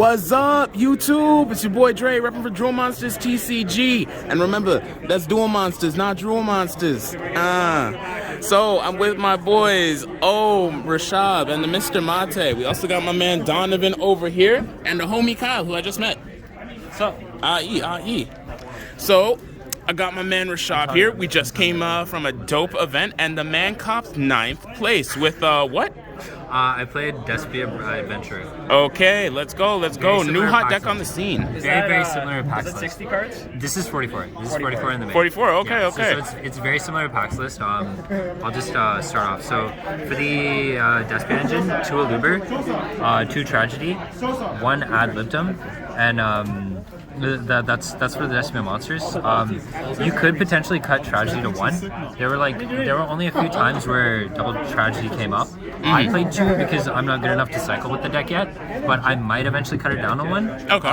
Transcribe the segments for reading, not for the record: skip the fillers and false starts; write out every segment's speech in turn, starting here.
What's up, YouTube? It's your boy Dre, repping for Drool Monsters TCG. And remember, that's Dual Monsters, not Drool Monsters. So I'm with my boys, Rishabh and the Mr. Mate. We also got my man Donovan over here and the homie Kyle, who I just met. What's up? Aye. So I got my man Rishabh here. We just came from a dope event, and the man copped 9th place with what? I played Despia Adventure. Okay, let's go. New hot deck on the scene. Very similar to Pax Is it list. 60 cards? This is 44. This is 44 in the main. 44, okay, Yeah, okay. So it's very similar to Pax list. I'll just start off. So for the Despia engine, 2 Aluber, 2 Tragedy, 1 Ad Libitum, and that's for the Despia monsters. You could potentially cut Tragedy to 1. There were only a few times where double Tragedy came up. I played 2 because I'm not good enough to cycle with the deck yet, but I might eventually cut it down to 1. Okay.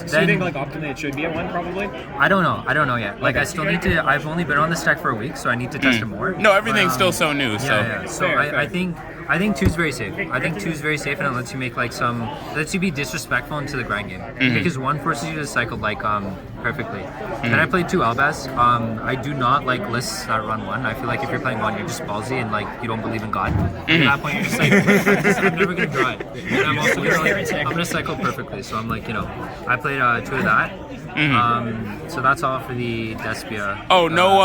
So you think optimally it should be at 1 probably? I don't know yet. Like I still need to. I've only been on this deck for a week, so I need to test it more. No, everything's still so new. Yeah. So Fair. I think 2 is very safe. I think 2 is very safe, and it lets you make lets you be disrespectful into the grind game because 1 forces you to cycle perfectly. Then I played 2 Albaz. I do not like lists that run 1. I feel like if you're playing 1, you're just ballsy and you don't believe in God. At that point, you're just like, I'm never gonna draw it. And I'm also I'm gonna cycle perfectly. So I'm I played 2 of that. So that's all for the Despia. Oh, no,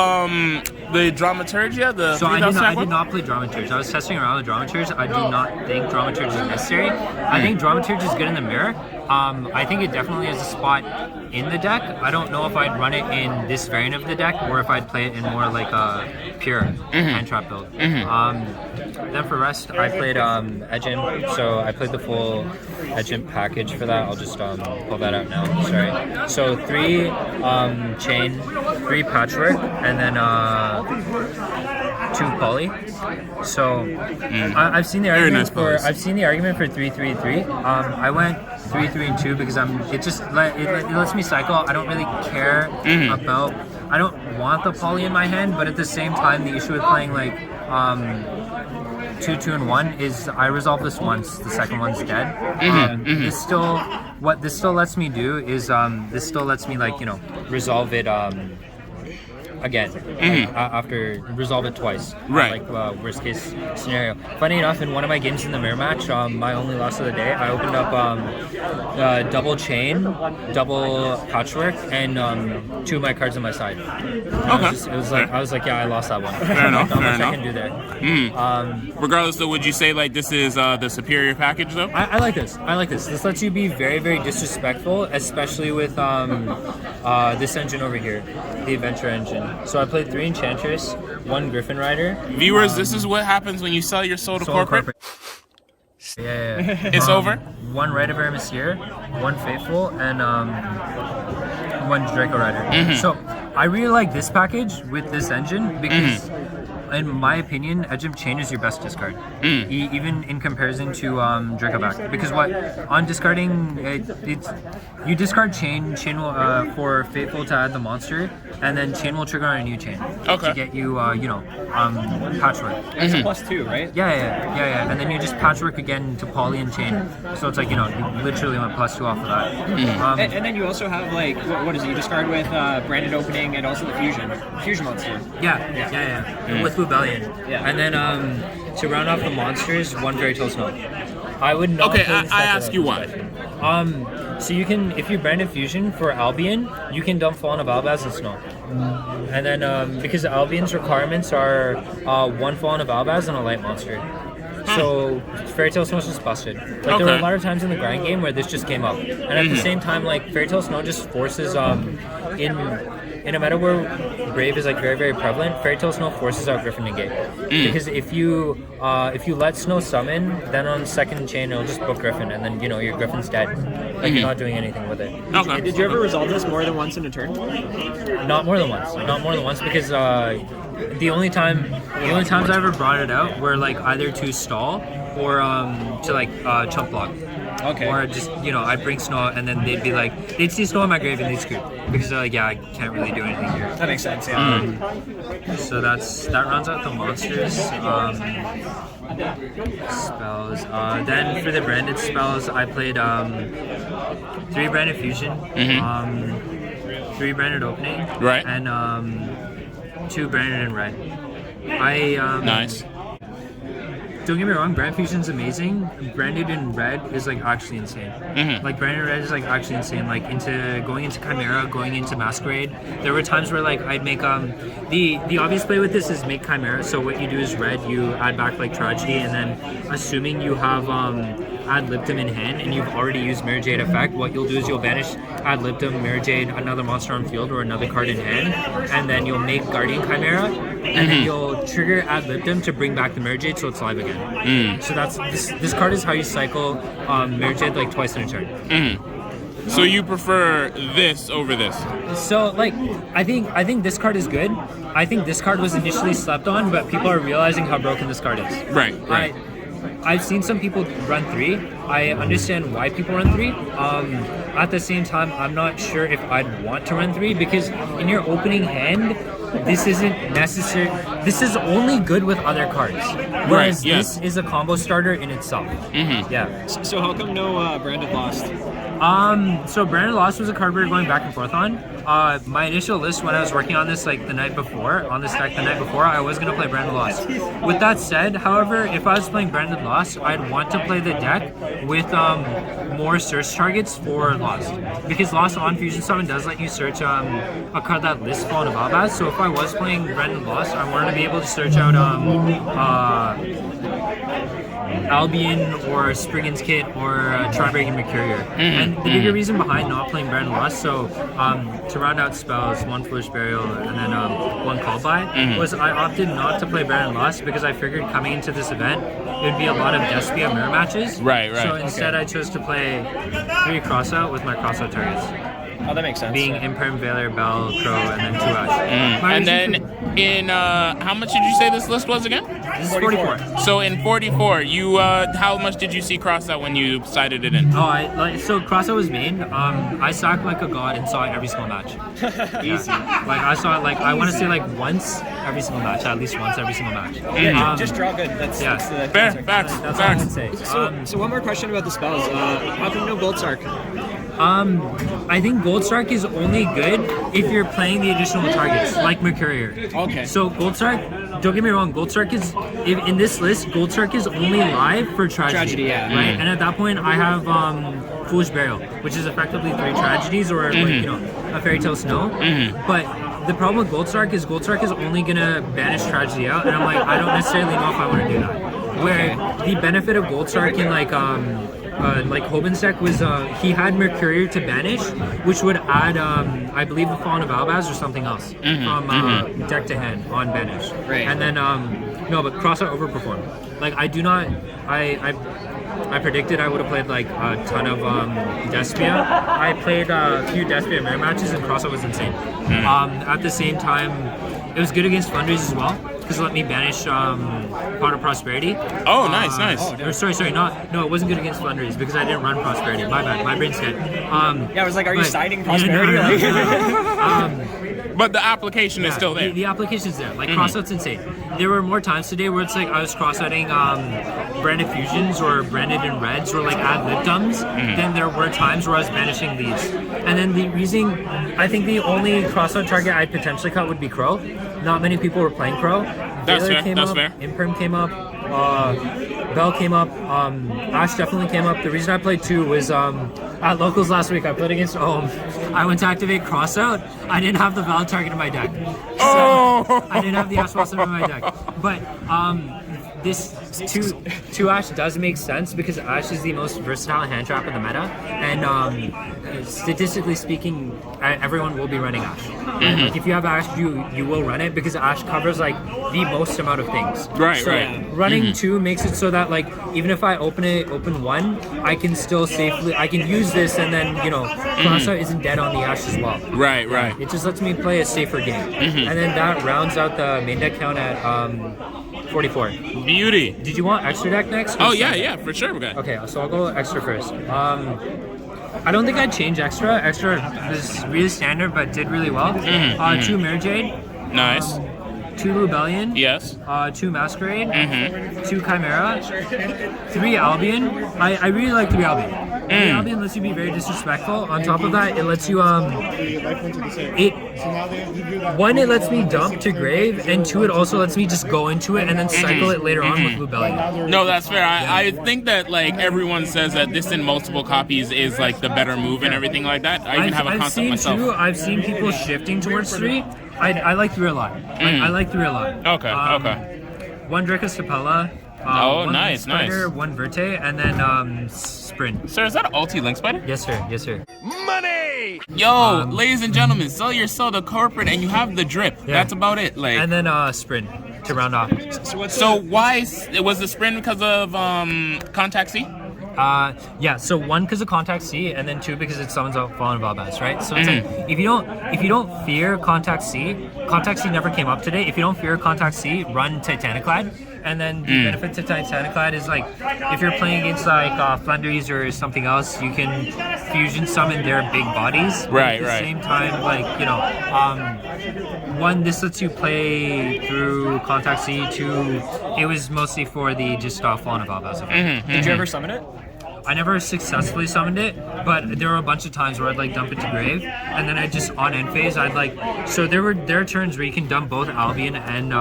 the Dramaturgia? So I did not play Dramaturge. I was testing around with Dramaturge. I do not think Dramaturge is necessary. I think Dramaturge is good in the mirror. I think it definitely has a spot in the deck. I don't know if I'd run it in this variant of the deck or if I'd play it in more like a pure hand trap build. Then for rest, I played Edgin. So I played the full Edgin package for that. I'll just pull that out now. Sorry. So 3 chain, 3 patchwork, and then 2 poly. So I've seen the argument for 3-3-3. I went 3-3-2 because it lets me cycle. I don't really care about. I don't want the poly in my hand, but at the same time, the issue with playing 2, 2, and 1 is I resolve this once. The second one's dead. What this still lets me do is this still lets me resolve it again after resolve it twice. Right. Worst case scenario. Funny enough, in one of my games in the mirror match, my only loss of the day, I opened up double chain, double patchwork, and 2 of my cards on my side. Okay. I was like, yeah, I lost that one. Fair enough. I can do there. Regardless, though, would you say this is the superior package, though? I like this. This lets you be very, very disrespectful, especially with this engine over here, the Adventure engine. So I played 3 Enchantress, 1 Griffin Rider. Viewers, this is what happens when you sell your soul to corporate. Yeah. It's over? 1 Rite of Aramasir, 1 Faithful, and 1 Draco Rider. So I really like this package with this engine because in my opinion, Edge of Chain is your best discard, even in comparison to Dracoback. Because on discarding, you discard Chain will for Faithful to add the monster, and then Chain will trigger on a new Chain to get you, Patchwork. It's a +2, right? Yeah. And then you just Patchwork again to Poly and Chain. So it's you literally went +2 off of that. And then you also have what is it? You discard with Branded Opening and also the Fusion monster. Yeah. With Rebellion. Yeah. And then to round off the monsters, 1 Fairy Tale Snow. I would not. Okay, play this I deck ask you why. So you can, if you Branded Fusion for Albion, you can dump Fallen of Albaz and Snow. And then because Albion's requirements are 1 Fallen of Albaz and a light monster. So Fairy Tale Snow is just busted. There were a lot of times in the grind game where this just came up, and at the same time, Fairy Tale Snow just forces in a meta where Brave is very, very prevalent, Fairy Tale Snow forces out Griffin Negate. Because if you let Snow summon, then on second chain it'll just book Griffin, and then your Griffin's dead. You're not doing anything with it. Okay. Did you ever resolve this more than once in a turn? Not more than once because the only times I ever brought it out were either to stall or to like chump block. Okay. Or just, I'd bring snow, and then they'd see snow in my grave and they'd scoop. Because they're like, yeah, I can't really do anything here. That makes sense, yeah. So that rounds out the monsters. Spells. Then for the branded spells, I played 3 branded fusion, 3 branded opening, Right. and 2 branded in red. Nice. Don't get me wrong, brand fusion's amazing. Branded in red is like actually insane. Like branded red is like actually insane. Like going into Chimera, going into Masquerade. There were times where like I'd make the obvious play with this is make Chimera. So what you do is red, you add back like Tragedy, and then assuming you have ad libitum in hand and you've already used Mirror Jade effect, what you'll do is you'll banish ad libitum, Mirror Jade, another monster on field or another card in hand, and then you'll make Guardian Chimera, and then you'll trigger ad libitum to bring back the Mirror Jade so it's live again. So that's this card is how you cycle Mirror Jade like twice in a turn. So you prefer this over this? So like I think this card is good. I think this card was initially slept on, but people are realizing how broken this card is. Right. I've seen some people run 3. I understand why people run 3. At the same time, I'm not sure if I'd want to run 3 because in your opening hand, this isn't necessary. This is only good with other cards, whereas this is a combo starter in itself. Yeah. So how come no Branded Lost? So Branded Lost was a card we were going back and forth on. My initial list when I was working on this like the night before, on this deck the night before, I was going to play Branded Lost. With that said, however, if I was playing Branded Lost, I'd want to play the deck with more search targets for Lost. Because Lost on Fusion Summon does let you search a card that lists Fallen of Albaz. So if I was playing Branded Lost, I wanted to be able to search out Albion or Spriggan's Kit or Tri-Breaking Mercurier. And the bigger reason behind not playing Branded Lost, so to round out spells, 1 Foolish Burial and then 1 Call By, was I opted not to play Branded Lost because I figured coming into this event, it would be a lot of Despia mirror matches. Right. So instead I chose to play 3 Crossout with my Crossout targets. Oh, that makes sense. Being Imperm, Veiler, Bell, Crow, and then 2 Ash. And then in how much did you say this list was again? This is 44. So in 44, you how much did you see Crossout when you sided it in? So Crossout was main. I sacked like a god and saw it every single match. Easy. Like I saw it like I want to say like once every single match, at least once every single match. Yeah, just draw good. That's the Fair, answer. facts. That's all I can say. So one more question about the spells. How come no Gold Sark? I think Gold Sark is only good if you're playing the additional targets, like Mercurier. Okay. So Gold Sark, don't get me wrong, Gold Sark is, in this list, Gold Sark is only live for Tragedy. Yeah. Right? And at that point, I have Foolish Burial, which is effectively 3 Tragedies or, like, a Fairy Tale Snow. But the problem with Gold Sark is only going to banish Tragedy out, and I'm like, I don't necessarily know if I want to do that. Where the benefit of Gold Sark in, like Hoban's deck was he had Mercurier to banish, which would add I believe the Fallen of Albaz or something else from deck to hand on banish. Right. And then no, but Crossout overperformed. Like I predicted I would have played like a ton of Despia. I played a few Despia mirror matches and Crossout was insane. At the same time, it was good against Fundraise as well, because it let me banish Pot of Prosperity. Oh, nice. Or sorry, no, it wasn't good against Fundraise because I didn't run Prosperity. My bad, my brain's dead. Yeah, I was like, are you siding Prosperity? But the application is still there. The application's there. Like, Crossout's insane. There were more times today where it's like I was cross-outing branded fusions or branded in reds or like ad libdums. Then there were times where I was banishing these. And then the reason, I think the only cross-out target I'd potentially cut would be Crow. Not many people were playing Crow. That's Veiler fair. That's fair. Imperm came up. Bell came up. Ash definitely came up. The reason I played 2 was at locals last week. I played against Ohm. I went to activate Crossout. I didn't have the valid target in my deck. So I didn't have the Ash Blossom in my deck. But this 2 Ash does make sense because Ash is the most versatile hand trap in the meta, and statistically speaking, everyone will be running Ash. Like if you have Ash, you will run it because Ash covers like the most amount of things. Right. Running 2 makes it so that like even if I open 1, I can still safely use this, and then Crossout isn't dead on the Ash as well. Right. It just lets me play a safer game, and then that rounds out the main deck count at 44. Beauty. Did you want extra deck next? Oh yeah, yeah, for sure. Okay. Okay, so I'll go extra first. I don't think I'd change extra. Extra was really standard, but did really well. 2 Mare Jade. Nice. 2 Rebellion. Yes. 2 Masquerade. 2 Chimera. 3 Albion. I really like 3 Albion. 3 Albion lets you be very disrespectful. On top of that, it lets you it lets me dump to grave, and 2, it also lets me just go into it and then cycle it later on with Rebellion. No, that's fair. I think that like everyone says that this in multiple copies is like the better move and everything like that. I even have a concept myself. I've seen people shifting towards 3. I like 3 a lot. I like 3 a lot. Okay, okay. 1 Draco Stapella. Oh, 1 nice, Spider, nice. 1 Verte, and then Sprint. Sir, is that an ulti Link Spider? Yes, sir. Yes, sir. Money! Yo, ladies and gentlemen, sell your soul to corporate and you have the drip. Yeah. That's about it. Like. And then Sprint to round off. So why was the sprint because of Contact C? Yeah, so 1 because of Contact C, and then 2 because it summons out Fallen Valbaz, right? So it's like if you don't fear Contact C never came up today. If you don't fear Contact C, run Titaniclad. And then the benefit to Titaniclad is like if you're playing against like Flanders or something else, you can fusion summon their big bodies. Right, at the right. same time, like, you know, 1, this lets you play through Contact C. 2, it was mostly for the just Fallen Valbaz. Did you ever summon it? I never successfully summoned it, but there were a bunch of times where I'd like dump it to grave, and then I just on end phase I'd like. So there are turns where you can dump both Albion and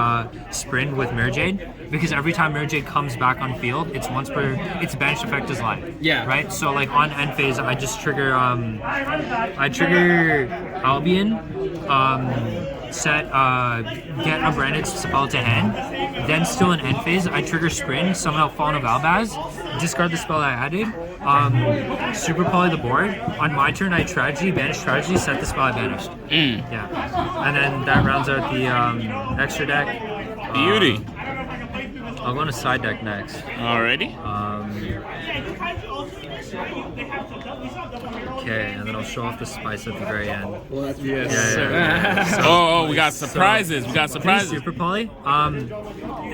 Sprint with Mare Jade, because every time Mare Jade comes back on field, it's once per its banished effect is live. Yeah. Right. So like on end phase, I just trigger Albion. Get a branded spell to hand, then still in end phase, I trigger Sprint, summon out Fallen of Albaz, discard the spell I added, super poly the board. On my turn, I Tragedy, banish Tragedy, set the spell I banished. Yeah, and then that rounds out the extra deck. Beauty. I'll go on a side deck next. Alrighty. Okay, and then I'll show off the spice at the very end. Yes. Oh, we got surprises. We got surprises. Super Poly.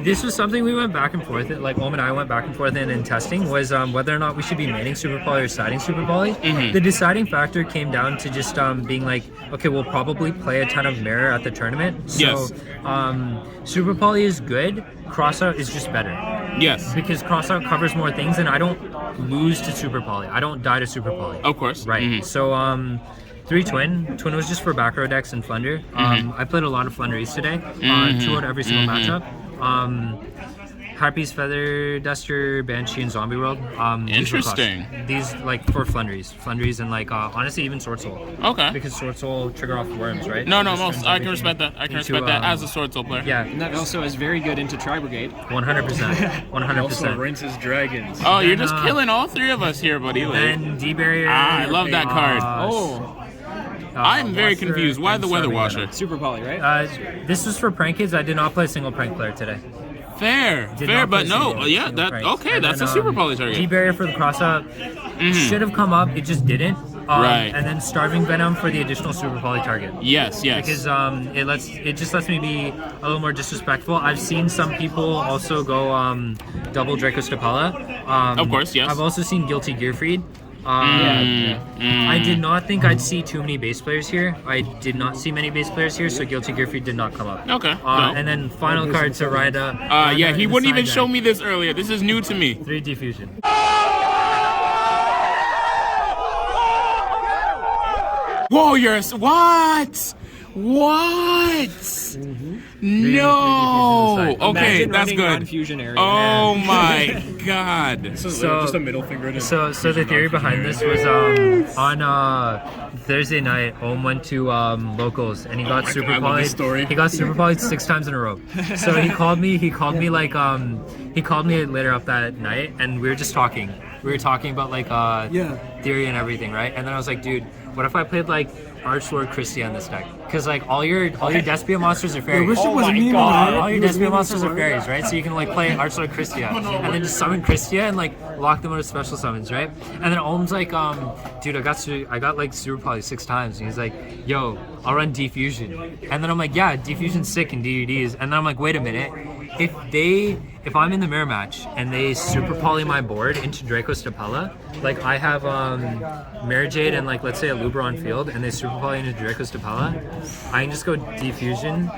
This was something we went back and forth. Like Om and I went back and forth in testing was whether or not we should be maining Super Poly or siding Super Poly. The deciding factor came down to just being like, okay, we'll probably play a ton of Mirror at the tournament. So, Yes. Super Poly is good. Crossout is just better. Yes. Because Crossout covers more things, and I don't lose to Super Poly. I don't die to Super Poly. Of course. Right. So 3 Twin. Twin was just for back row decks and Flunder. I played a lot of Flunderies today. 2 out every single matchup. Harpies, Feather Duster, Banshee, and Zombie World. Interesting. These like for Flunderies, and like honestly even Sword Soul. Okay. Because Sword Soul trigger off worms, right? No, Just most turns I can everything respect that. I can into, respect that as a Sword Soul player. Yeah, And that also is very good into Tri Brigade. 100%. 100%. rinses dragons. Oh, you're Then, just killing all 3 of us here, buddy. Like, Then D-Barrier. I love that card. I'm very Watcher, confused. Why and the Weather Starving Washer? Super Poly, right? This was for prank kids. I did not play a single prank player today. Fair, Did fair, not but play no. single- Yeah, single that pranks. okay. And That's then, a super poly target. D-Barrier for the cross-up should have come up. It just didn't. Right. And then Starving Venom for the additional super poly target. Yes, yes. Because it just lets me be a little more disrespectful. I've seen some people also go double Draco Stapella. Of course, yes. I've also seen Guilty Gearfried. I did not think I'd see too many base players here. I did not see many base players here, so Guilty Gearfried did not come up. Okay. And then final card to Rida. Yeah, he wouldn't even show me this earlier. This is new to me. 3D Fusion. Warriors, what? What? No. Okay, Imagine that's running good. non-fusion area. Oh my god. This is So- just a middle finger. So the theory behind this was on Thursday night, Ohm went to locals and he got my super God, I love this polyed. story. He got super polyed 6 times in a row. So he called me. He called me later up that night, and we were just talking. We were talking about like theory and everything, right? And then I was like, dude, what if I played like Archlord Christia in this deck? Because like all your Despia monsters are fairies. Rishabh was my mean, God. right? All He your was Despia mean monsters so are hard. fairies, right? So you can like play Archlord Christia and then just summon Christia and like lock them out of special summons, right? And then Ohm's like, dude, I got like Super Poly 6 times, and he's like, yo, I'll run Defusion. And then I'm like, yeah, Defusion's sick in DUDs. And then I'm like, wait a minute, if I'm in the mirror match and they Super Poly my board into Draco Stapella, like I have Mirror Jade and like let's say a Lubra on field, and they Super Poly into Draco Stapella, I can just go Defusion,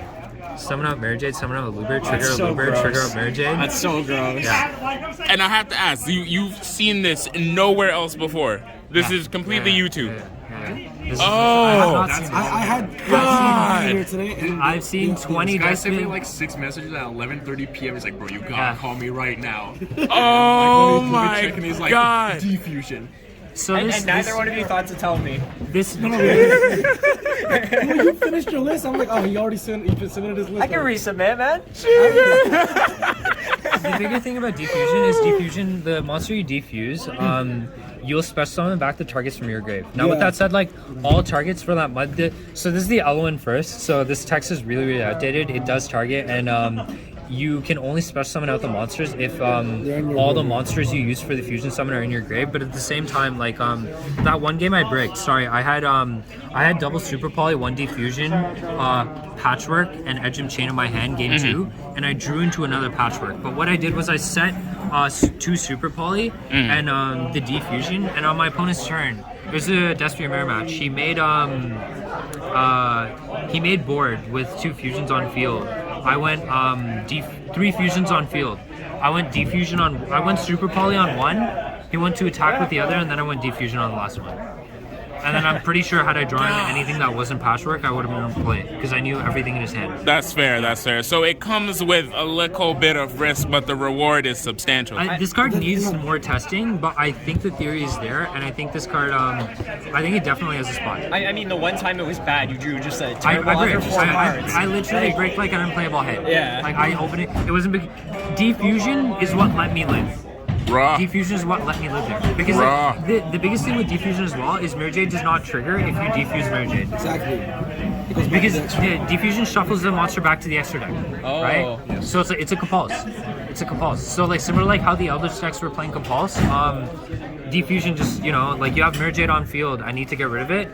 summon out Mirror Jade, summon out a Lubra, trigger a Lubra, trigger out Mirror Jade. That's so gross. Yeah. And I have to ask, you've seen this nowhere else before. This is completely YouTube. This is- Oh, I have not seen I had God. here today. And I've seen 20 Guy sent me Despia. like 6 messages at 11:30 p.m. He's like, bro, you gotta Yeah. call me right now. Oh He's my checking, he's like, God. Defusion. So And, this, and neither one of you thought to tell me. this, when you finished your list, I'm like, oh, he already submitted his list. I can resubmit, man. the bigger thing about Defusion is Defusion, the monster you defuse, you'll special summon back the targets from your grave. Now with Yeah. that said, like all targets for that so this is the L1 first, so this text is really, really outdated. It does target, and you can only special summon out the monsters if all the monsters you use for the fusion summon are in your grave. But at the same time, like that one game I bricked, sorry, I had double Super Poly, 1D fusion, Patchwork, and Edgem Chain in my hand, game 2, and I drew into another Patchwork. But what I did was I set 2 Super Poly and the D fusion, and on my opponent's turn, it was a Despia mirror match. He made board with 2 fusions on field. I went 3 fusions on field. I went defusion on. I went Super Poly on one. He went to attack with the other, and then I went defusion on the last one. And then I'm pretty sure had I drawn anything that wasn't Patchwork, I would have been able to play it because I knew everything in his hand. That's fair. So it comes with a little bit of risk, but the reward is substantial. This card needs more testing, but I think the theory is there, and I think this card, I think it definitely has a spot. I mean, the one time it was bad, you drew just a I terrible under break. 4 cards. I literally break like an unplayable hit. Yeah. Like I open it. It wasn't big. Defusion is what let me live. Raw. Defusion is what let me live there. Because Raw. like, the biggest thing with Defusion as well is Mirror Jade does not trigger if you defuse Mirror Jade. Exactly. Because Defusion shuffles the monster back to the extra deck, right? So it's a compulse. It's a compulse. So like similar like how the Eldritch decks were playing compulse, Defusion just, like you have Mirror Jade on field, I need to get rid of it.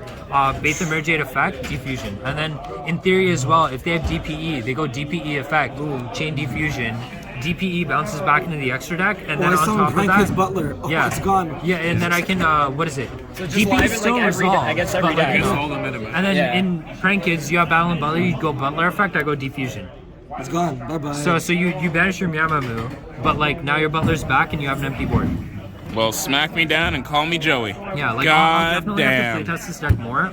Bait the Mirror Jade effect, Defusion. And then in theory as well, if they have DPE, they go DPE effect, chain Defusion. DPE bounces back into the extra deck, and then on top of that, Butler. Oh, yeah, it's gone. Yeah, and then I can what is it? So just DPE live is it still like every resolved, against every but, like, deck. It's all the minimum. and then Yeah. in Prank Kids, you have Battle and Butler, you go Butler effect, I go Defusion. It's gone. Bye bye. So you banish your Miyamamu, but like now your Butler's back and you have an empty board. Well, smack me down and call me Joey. Yeah, like I'll God definitely damn. have to playtest this deck more.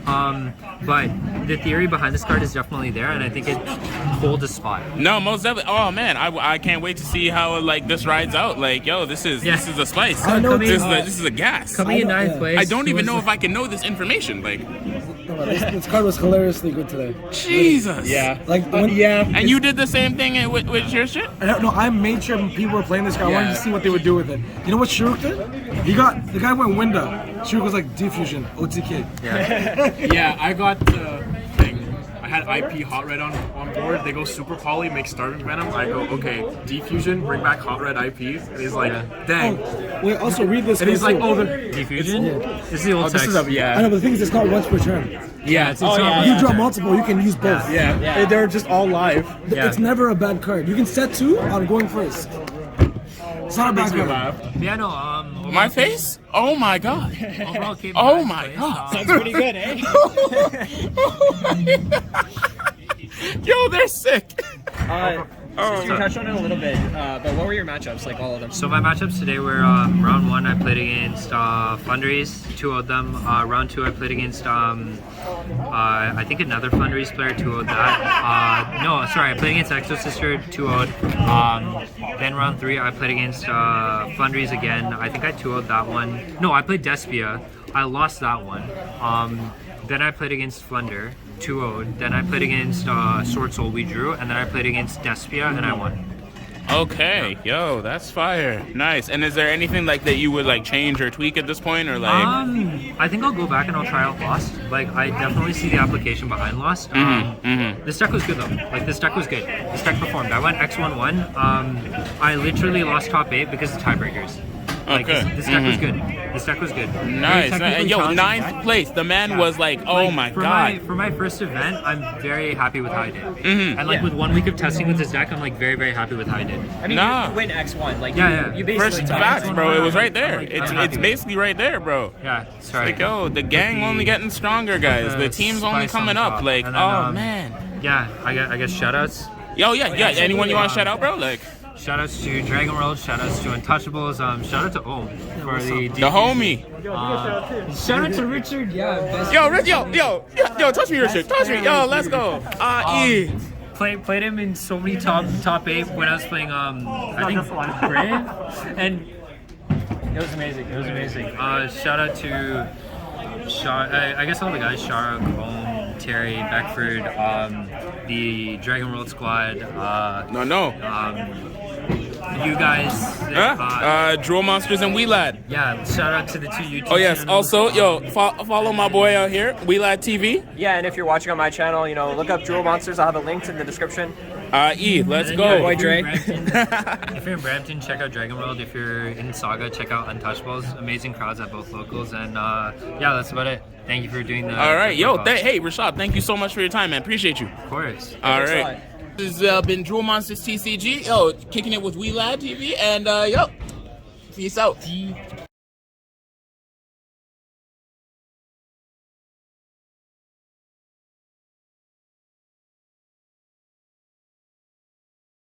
But the theory behind this card is definitely there, and I think it holds a spot. No, most definitely. Oh man, I can't wait to see how like this rides out. Like, yo, this is a spice. I know This it's- is a gas. Coming in I know, 9th yeah. place. I don't even was- know if I can know this information. Like, this card was hilariously good today. Jesus. Yeah. Like, when, And you did the same thing with your shit? No, I made sure when people were playing this card, I wanted to see what they would do with it. You know what Shuruk did? The guy went window. Shuruk was like, Defusion, OTK. Yeah, I got the thing. I had IP Hot Red on board. They go Super Poly, make Starving Venom. I go, okay, Defusion, bring back Hot Red IP. And he's like, dang. Oh, wait, also read this. And he's like, card, oh, too. the Defusion? This is the old text. I know, but the thing is, it's not once per turn. Yeah, it's Oh, not yeah, You yeah. draw multiple, you can use both. Yeah. They're just all live. Yeah. It's never a bad card. You can set 2 on going first. It's not a bad Makes me card. laugh. Yeah, no, My face? Oh my god. overall came Oh ninth my place. God. Sounds pretty good, eh? Yo, they're sick. You touched on it a little bit, but what were your matchups, like all of them? So my matchups today were round 1 I played against Fundraise, 2 of them. Round 2 I played against I think another Fundraise player, 2 of that. No, sorry, I played against Exo Sister, 2 Then round 3 I played against Fundraise again. I think I 2-0'd that one. No, I played Despia. I lost that one. Then I played against Flunder, 2-0'd. Then I played against Sword Soul, we drew, and then I played against Despia and I won. Okay, yo, that's fire. Nice. And is there anything like that you would like change or tweak at this point, or like? I think I'll go back and I'll try out Lost. Like, I definitely see the application behind Lost. This deck was good though. Like, this deck was good. This deck performed. I went X1-1. I literally lost top 8 because of tiebreakers. Like, Okay. this deck was good. This deck was good. Nice. Very And yo, technically ninth challenging deck. place. The man Yeah. was like, oh Like, my for god. for my first event, I'm very happy with how I did. And like with 1 week of testing with this deck, I'm like very, very happy with how I did. I mean, Nah. you win X1. Like, Yeah. you basically First took facts, X1. bro. It was right there. I'm It's happy with basically right there, bro. Yeah, sorry. Like, yo, the gang only getting stronger, guys. The team's only spice on coming up. top. Like, And then, oh man. Yeah, I guess shoutouts. Yo, yeah. Anyone you want to shout out, bro? Like, Shoutouts to Dragon World. Shoutouts to Untouchables. Shout out to Ohm for the homie. Shout out to Richard. Yeah, best. Yo, touch me, Richard. Touch me. Yo, let's go. Played him in so many top 8 when I was playing I think Brave, and it was amazing. It was amazing. Shout out to I guess all the guys: Shark, Ohm, Terry, Beckford, the Dragon World squad. No. You guys. Drool Monsters and Lad. Yeah, shout out to the 2 YouTube. Oh yes. channels. Also, yo, follow my boy out here, Lad TV. Yeah, and if you're watching on my channel, look up Drool Monsters. I'll have the links in the description. Let's And go. then, Boy if you're in Dre. Brampton- If you're in Brampton, check out Dragon World. If you're in Saga, check out Untouchables. Amazing crowds at both locals. And yeah, that's about it. Thank you for doing the. All right, the yo, podcast. hey, Rishabh, thank you so much for your time, man. Appreciate you. Of course. All Thanks a right. lot. This has been Drool Monsters TCG. Yo, kicking it with Lad TV, and yo, peace out.